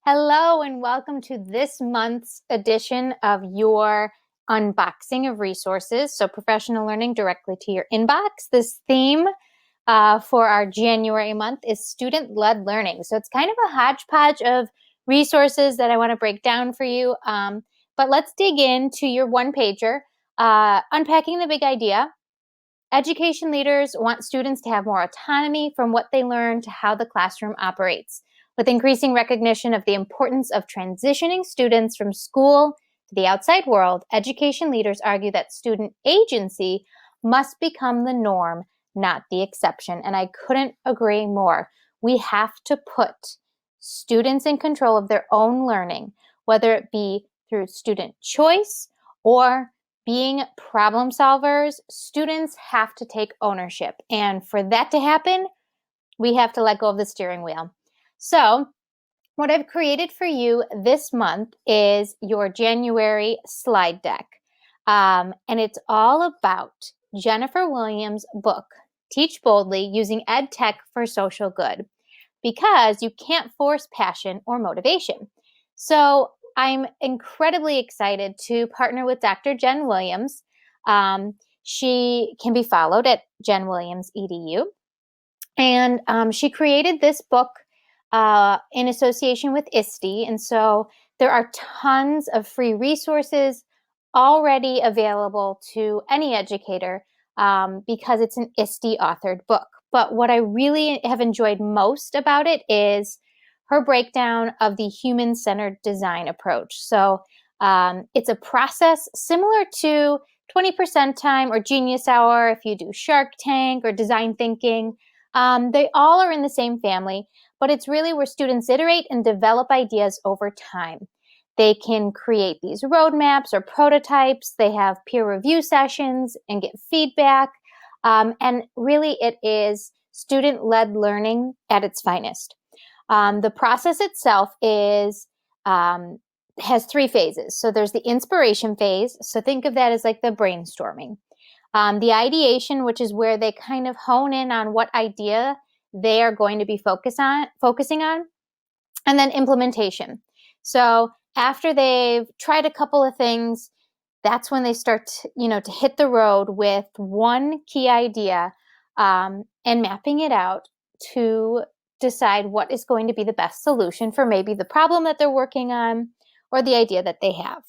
Hello and welcome to this month's edition of your unboxing of resources. So professional learning directly to your inbox. This theme for our January month is student-led learning. So it's kind of a hodgepodge of resources that I want to break down for you. But let's dig into your one-pager, unpacking the big idea. Education leaders want students to have more autonomy from what they learn to how the classroom operates. With increasing recognition of the importance of transitioning students from school to the outside world, education leaders argue that student agency must become the norm, not the exception. And I couldn't agree more. We have to put students in control of their own learning, whether it be through student choice or being problem solvers. Students have to take ownership. And for that to happen, we have to let go of the steering wheel. So what I've created for you this month is your January slide deck. And it's all about Jennifer Williams' book, Teach Boldly, Using Ed Tech for Social Good, because you can't force passion or motivation. So I'm incredibly excited to partner with Dr. Jen Williams. She can be followed at jenwilliams.edu. And she created this book in association with ISTE. And so there are tons of free resources already available to any educator because it's an ISTE authored book. But what I really have enjoyed most about it is her breakdown of the human-centered design approach. So it's a process similar to 20% Time or Genius Hour if you do Shark Tank or design thinking. They all are in the same family, but it's really where students iterate and develop ideas over time. They can create these roadmaps or prototypes. They have peer review sessions and get feedback. And really, it is student-led learning at its finest. The process itself has three phases. So there's the inspiration phase. So think of that as like the brainstorming. The ideation, which is where they kind of hone in on what idea they are going to be focusing on, and then implementation. So after they've tried a couple of things, that's when they start to hit the road with one key idea and mapping it out to decide what is going to be the best solution for maybe the problem that they're working on or the idea that they have.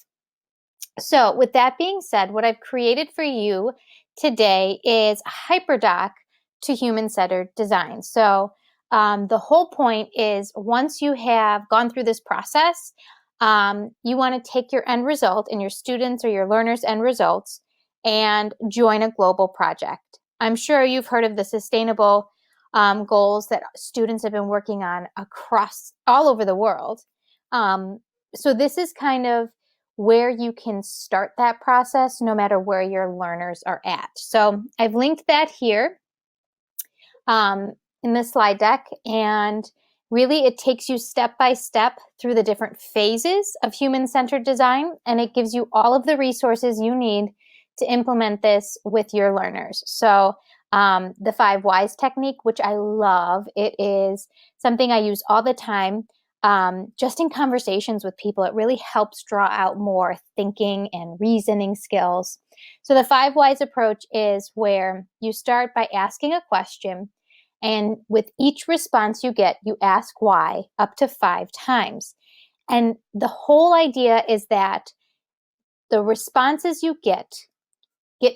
So with that being said, what I've created for you today is a hyperdoc to human-centered design. So the whole point is once you have gone through this process, you want to take your end result and your students or your learners' end results and join a global project. I'm sure you've heard of the sustainable goals that students have been working on across all over the world. So this is kind of where you can start that process no matter where your learners are at. So I've linked that here in the slide deck, and really it takes you step by step through the different phases of human-centered design, and it gives you all of the resources you need to implement this with your learners. So the 5 whys technique, which I love, it is something I use all the time. Just in conversations with people, it really helps draw out more thinking and reasoning skills. So the 5 whys approach is where you start by asking a question, and with each response you get, you ask why up to 5 times. And the whole idea is that the responses you get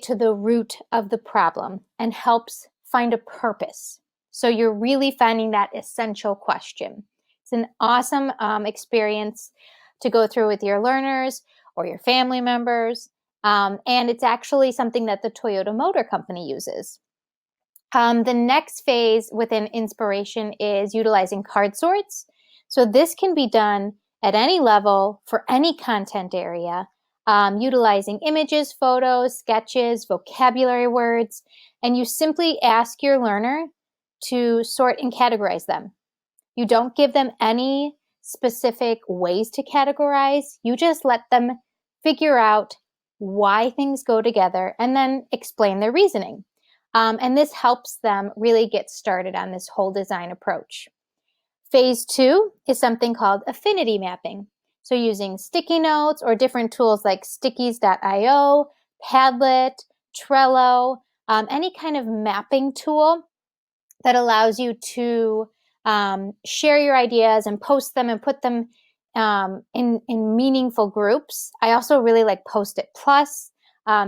to the root of the problem and helps find a purpose. So you're really finding that essential question. It's an awesome experience to go through with your learners or your family members. And it's actually something that the Toyota Motor Company uses. The next phase within inspiration is utilizing card sorts. So this can be done at any level for any content area, utilizing images, photos, sketches, vocabulary words, and you simply ask your learner to sort and categorize them. You don't give them any specific ways to categorize. You just let them figure out why things go together and then explain their reasoning. And this helps them really get started on this whole design approach. Phase 2 is something called affinity mapping. So using sticky notes or different tools like stickies.io, Padlet, Trello, any kind of mapping tool that allows you to share your ideas and post them and put them in meaningful groups. I also really like Post-it Plus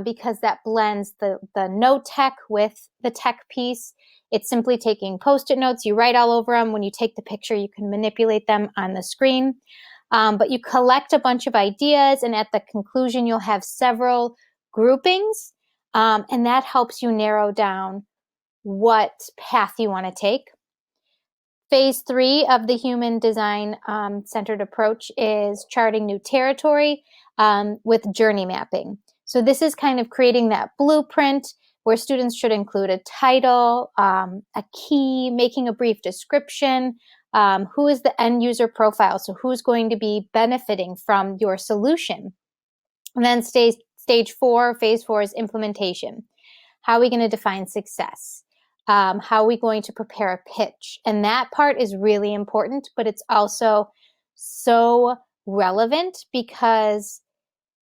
because that blends the note tech with the tech piece. It's simply taking Post-it notes. You write all over them. When you take the picture, you can manipulate them on the screen. But you collect a bunch of ideas, and at the conclusion, you'll have several groupings, and that helps you narrow down what path you want to take. Phase 3 of the human design centered approach is charting new territory with journey mapping. So this is kind of creating that blueprint where students should include a title, a key, making a brief description, who is the end user profile, so who's going to be benefiting from your solution. And then stage 4, phase 4 is implementation. How are we going to define success? How are we going to prepare a pitch? And that part is really important, but it's also so relevant because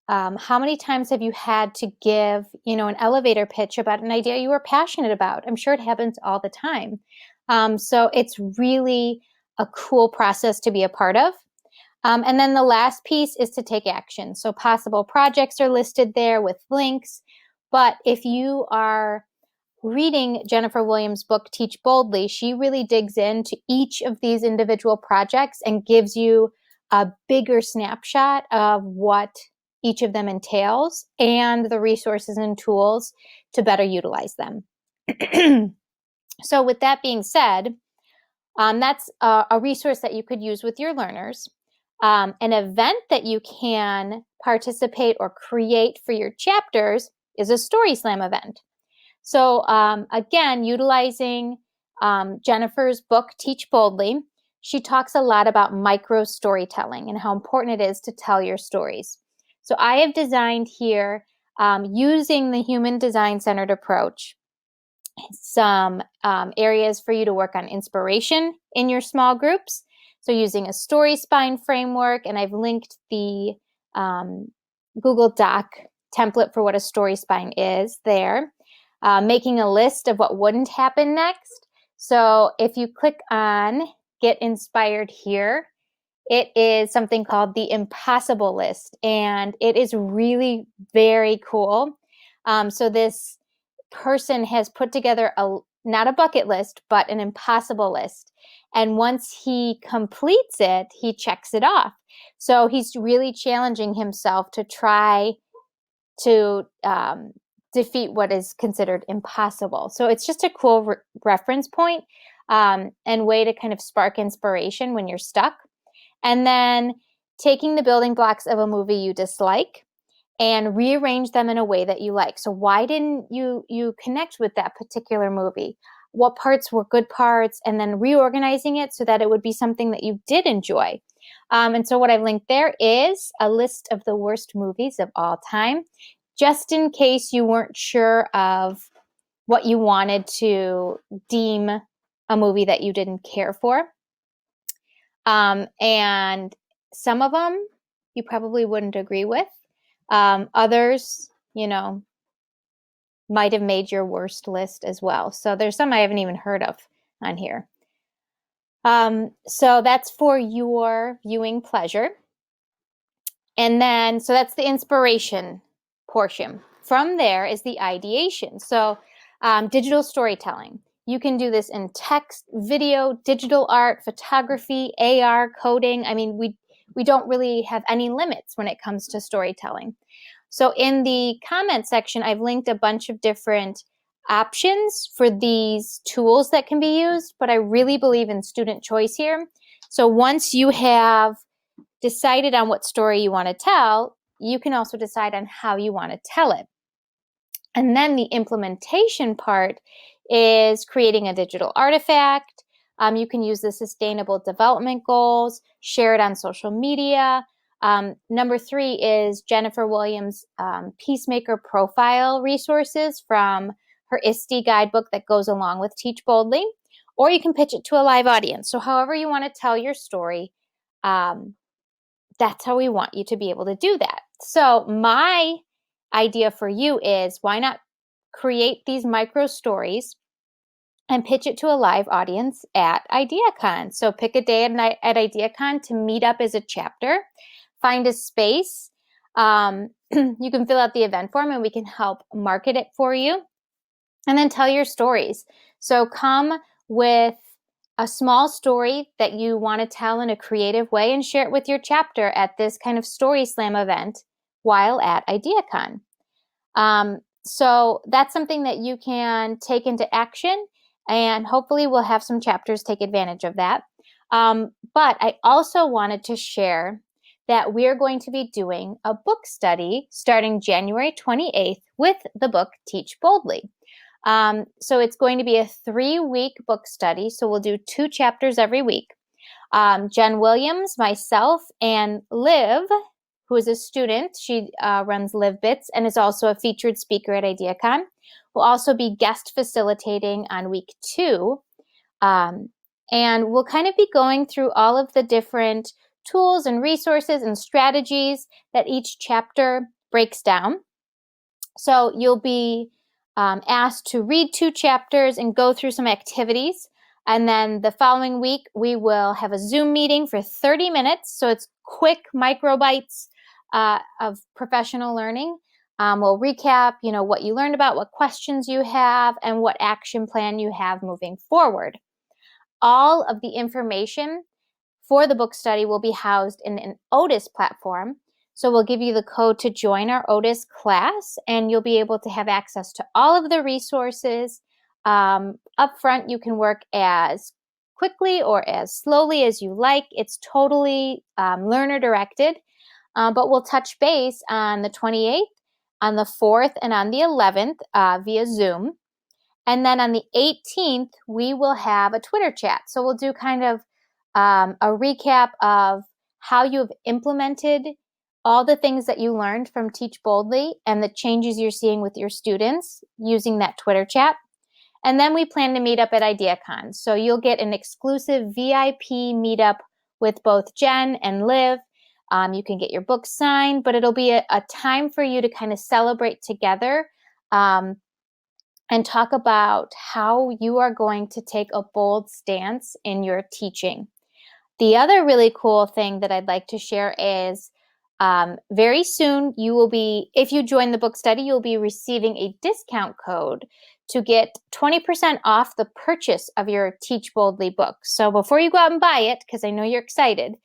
how many times have you had to give, an elevator pitch about an idea you were passionate about? I'm sure it happens all the time. So it's really a cool process to be a part of. And then the last piece is to take action. So possible projects are listed there with links. But if you are reading Jennifer Williams' book, Teach Boldly, she really digs into each of these individual projects and gives you a bigger snapshot of what each of them entails and the resources and tools to better utilize them. So with that being said, that's a resource that you could use with your learners. An event that you can participate or create for your chapters is a Story Slam event. So again, utilizing Jennifer's book, Teach Boldly, she talks a lot about micro storytelling and how important it is to tell your stories. So I have designed here, using the human design centered approach, some areas for you to work on inspiration in your small groups. So using a story spine framework, and I've linked the Google Doc template for what a story spine is there. Making a list of what wouldn't happen next. So if you click on Get Inspired here, it is something called the Impossible List, and it is really very cool. So this person has put together not a bucket list, but an impossible list. And once he completes it, he checks it off. So he's really challenging himself to try to defeat what is considered impossible. So it's just a cool reference point, and way to kind of spark inspiration when you're stuck. And then taking the building blocks of a movie you dislike and rearrange them in a way that you like. So why didn't you connect with that particular movie? What parts were good parts? And then reorganizing it so that it would be something that you did enjoy. And so what I've linked there is a list of the worst movies of all time, just in case you weren't sure of what you wanted to deem a movie that you didn't care for. And some of them you probably wouldn't agree with. Others, might have made your worst list as well. So there's some I haven't even heard of on here. So that's for your viewing pleasure. And then, so that's the inspiration portion. From there is the ideation. So digital storytelling. You can do this in text, video, digital art, photography, AR, coding. I mean, we don't really have any limits when it comes to storytelling. So in the comment section, I've linked a bunch of different options for these tools that can be used, but I really believe in student choice here. So once you have decided on what story you want to tell, you can also decide on how you want to tell it. And then the implementation part is creating a digital artifact. You can use the sustainable development goals, share it on social media. Number 3 is Jennifer Williams' Peacemaker Profile resources from her ISTE guidebook that goes along with Teach Boldly. or you can pitch it to a live audience. So however you want to tell your story, that's how we want you to be able to do that. So my idea for you is, why not create these micro stories and pitch it to a live audience at IdeaCon. So pick a day at IdeaCon to meet up as a chapter, find a space. You can fill out the event form and we can help market it for you. And then tell your stories. So come with a small story that you want to tell in a creative way and share it with your chapter at this kind of Story Slam event while at IdeaCon. So that's something that you can take into action, and hopefully we'll have some chapters take advantage of that. But I also wanted to share that we're going to be doing a book study starting January 28th with the book Teach Boldly. So it's going to be a 3-week book study. So we'll do 2 chapters every week. Jen Williams, myself, and Liv, who is a student, she runs Liv Bits and is also a featured speaker at IdeaCon, will also be guest facilitating on week 2. And we'll kind of be going through all of the different tools and resources and strategies that each chapter breaks down. So you'll be asked to read 2 chapters and go through some activities. And then the following week, we will have a Zoom meeting for 30 minutes. So it's quick micro bites of professional learning. We'll recap, what you learned about, what questions you have, and what action plan you have moving forward. All of the information for the book study will be housed in an Otis platform. So we'll give you the code to join our Otis class, and you'll be able to have access to all of the resources. Up front, you can work as quickly or as slowly as you like. It's totally learner directed, but we'll touch base on the 28th, on the 4th, and on the 11th via Zoom. And then on the 18th, we will have a Twitter chat. So we'll do kind of a recap of how you have implemented all the things that you learned from Teach Boldly and the changes you're seeing with your students using that Twitter chat. And then we plan to meet up at IdeaCon. So you'll get an exclusive VIP meetup with both Jen and Liv. You can get your book signed, but it'll be a time for you to kind of celebrate together and talk about how you are going to take a bold stance in your teaching. The other really cool thing that I'd like to share is very soon you will be, if you join the book study, you'll be receiving a discount code to get 20% off the purchase of your Teach Boldly book. So before you go out and buy it, because I know you're excited,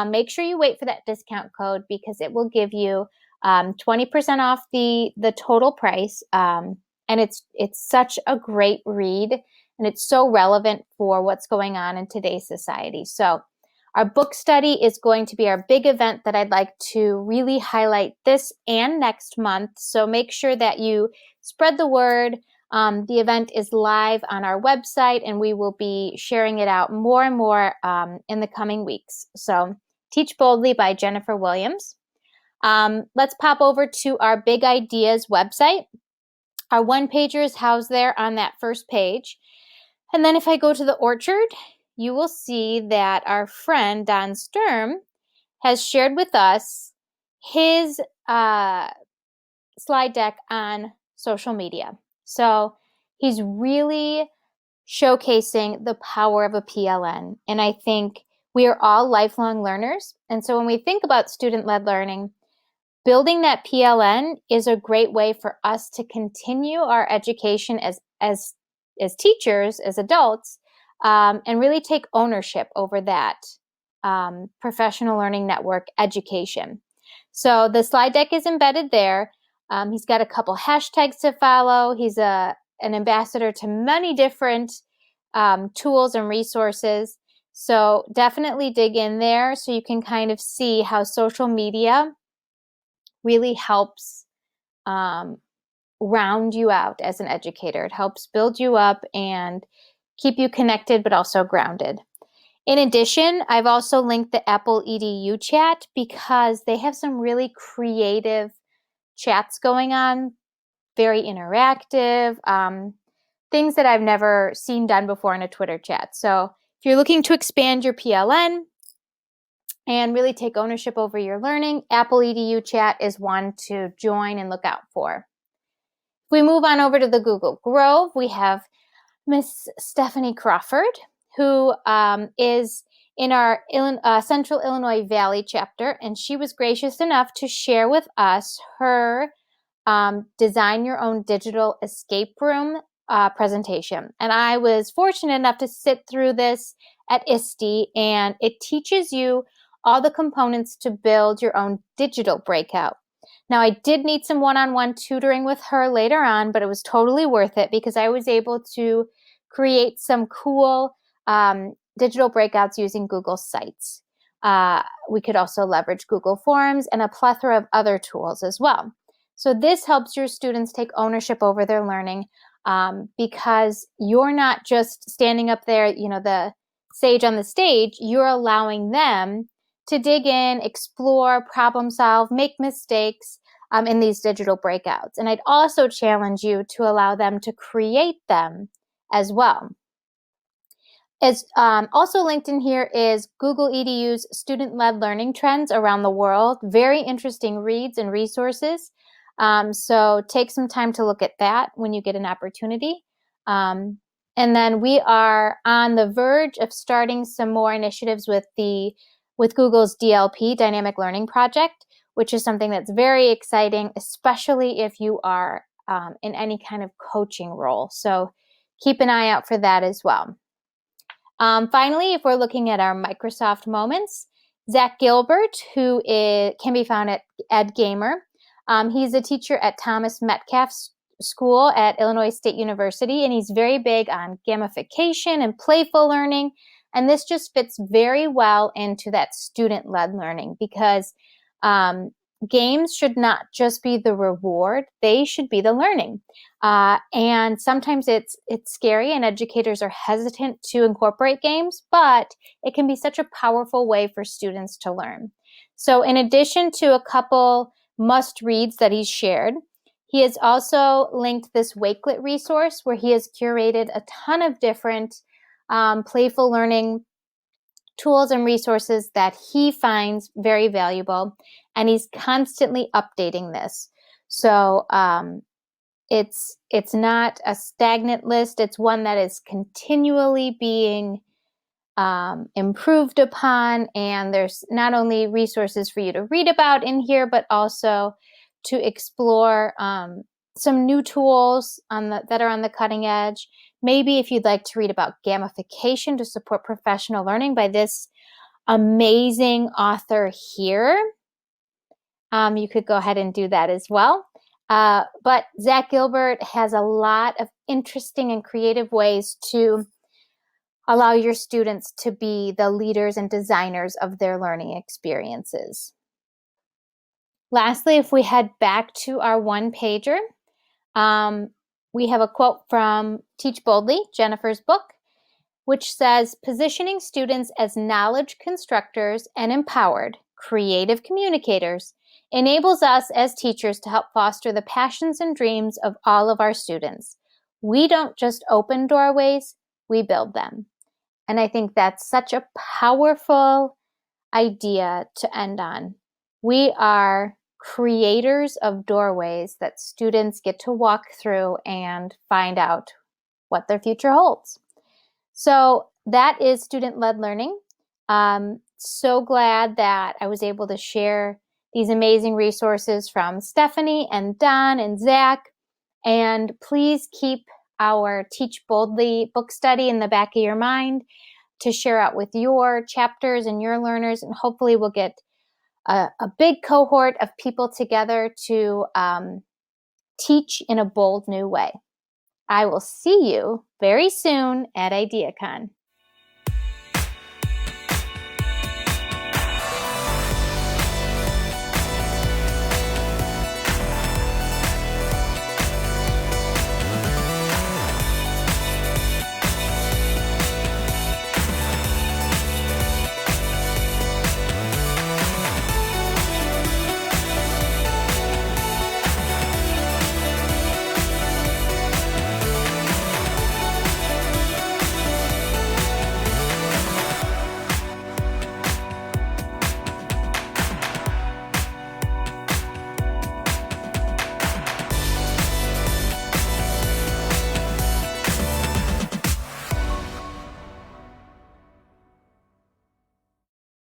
make sure you wait for that discount code, because it will give you 20% off the total price. And it's such a great read, and it's so relevant for what's going on in today's society. So our book study is going to be our big event that I'd like to really highlight this and next month. So make sure that you spread the word. The event is live on our website, and we will be sharing it out more and more in the coming weeks. So Teach Boldly by Jennifer Williams. Let's pop over to our Big Ideas website. Our one-pager is housed there on that first page. And then if I go to the Orchard, you will see that our friend Don Sturm has shared with us his slide deck on social media. So he's really showcasing the power of a PLN. And I think we are all lifelong learners. And so when we think about student-led learning, building that PLN is a great way for us to continue our education as teachers, as adults, and really take ownership over that professional learning network education. So the slide deck is embedded there. He's got a couple hashtags to follow. He's an ambassador to many different tools and resources. So definitely dig in there so you can kind of see how social media really helps round you out as an educator. It helps build you up and keep you connected, but also grounded. In addition, I've also linked the Apple EDU chat because they have some really creative chats going on, very interactive. things that I've never seen done before in a Twitter chat. So if you're looking to expand your PLN and really take ownership over your learning, Apple EDU chat is one to join and look out for. If we move on over to the Google Grove, we have Miss Stephanie Crawford, who is in our Central Illinois Valley chapter, and she was gracious enough to share with us her design your own digital escape room presentation. And I was fortunate enough to sit through this at ISTE, and it teaches you all the components to build your own digital breakout. Now, I did need some one-on-one tutoring with her later on, but it was totally worth it because I was able to create some cool digital breakouts using Google Sites. We could also leverage Google Forms and a plethora of other tools as well. So this helps your students take ownership over their learning because you're not just standing up there, the sage on the stage, you're allowing them to dig in, explore, problem solve, make mistakes in these digital breakouts. And I'd also challenge you to allow them to create them as well. As also linked in here is Google EDU's student-led learning trends around the world. Very interesting reads and resources. So take some time to look at that when you get an opportunity. And then we are on the verge of starting some more initiatives with Google's DLP, Dynamic Learning Project, which is something that's very exciting, especially if you are in any kind of coaching role. So keep an eye out for that as well. Finally, if we're looking at our Microsoft moments, Zach Gilbert, who can be found at EdGamer. He's a teacher at Thomas Metcalf School at Illinois State University, and he's very big on gamification and playful learning. And this just fits very well into that student-led learning because games should not just be the reward, they should be the learning. And sometimes it's scary and educators are hesitant to incorporate games, but it can be such a powerful way for students to learn. So in addition to a couple must-reads that he's shared, he has also linked this Wakelet resource where he has curated a ton of different playful learning tools and resources that he finds very valuable, and he's constantly updating this. So it's not a stagnant list. It's one that is continually being improved upon, and there's not only resources for you to read about in here, but also to explore some new tools that are on the cutting edge. Maybe if you'd like to read about gamification to support professional learning by this amazing author here, you could go ahead and do that as well. But Zach Gilbert has a lot of interesting and creative ways to allow your students to be the leaders and designers of their learning experiences. Lastly, if we head back to our one-pager, we have a quote from Teach Boldly, Jennifer's book, which says, positioning students as knowledge constructors and empowered, creative communicators enables us as teachers to help foster the passions and dreams of all of our students. We don't just open doorways, we build them. And I think that's such a powerful idea to end on. We are creators of doorways that students get to walk through and find out what their future holds. So that is student-led learning. So glad that I was able to share these amazing resources from Stephanie and Don and Zach. And please keep our Teach Boldly book study in the back of your mind to share out with your chapters and your learners, and hopefully we'll get a big cohort of people together to teach in a bold new way. I will see you very soon at IdeaCon.